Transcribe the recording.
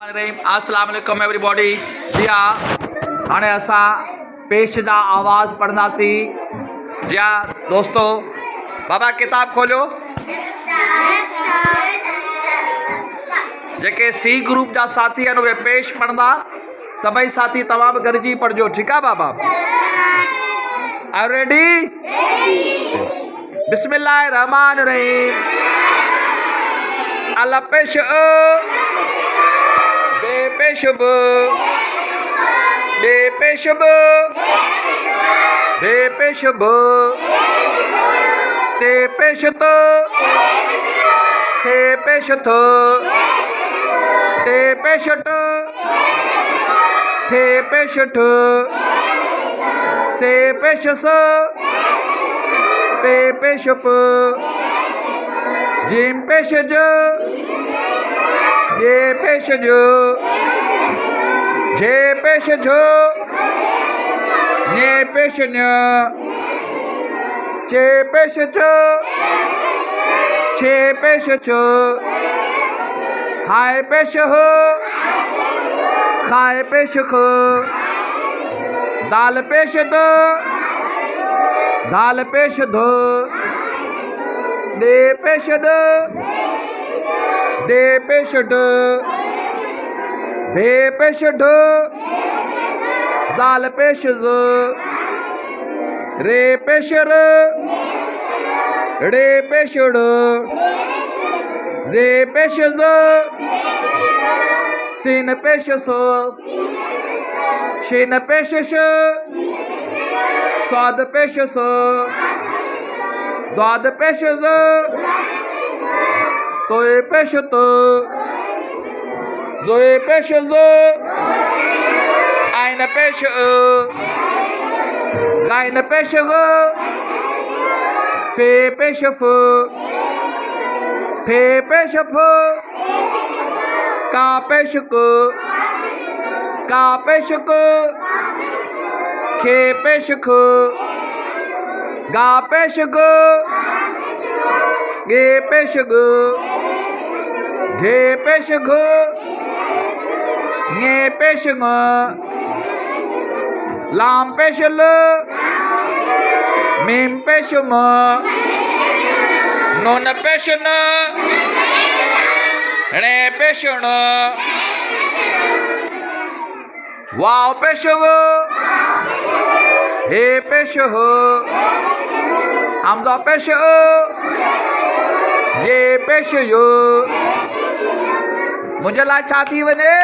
अस्सलाम वालेकुम एवरीबॉडी। जी हाँ, हाणे असां पेश जा आवाज़ पढ़ंदासीं। जी हाँ दोस्तों, बाबा किताब खोलियो। जेके सी ग्रुप जा साथी आहिनि उहे पेश पढ़ंदा, सभई साथी तव्हां बि गॾिजी पढ़जो, ठीकु आहे बाबा? Are ready? बिस्मिल्लाह रहमान रहीम। अल्लाह पेश बे पेश बे पेश बे पेश ते पेश तो ते पेश तो ते पेश तो ते पेश तो से पेश सो पे पेश प जिम पेश जो ये पेश जो जे पेश जो ने पेश न्य चे पेश चो छे पेश चो हाय पेश हो खाए पेश खो दाल पेश दो दाल पेश दो दे पेश दो दे पेश दो दे पेश दो दाल पेश दो रे पेश रे पेश दो जे पेश दो सीन पेश सो शीन पेश शो स्वाद पेश सो स्वाद पेश दो तोय पेश तो जोए पेश दो आइन पेश गाइन पेश गो फे पेश फो फे पेश फो का पेश को का पेश को खे पेश खो गा पेश गो गे पेश गो घे पेश घो ङे पेश ङ लाम पेश ल मीम पेश म नून पेश न णे पेश ण वाव पेश वो हे पेश हो हमजा पेश ओ ये पेश यो मुझे ला छा थी वञे।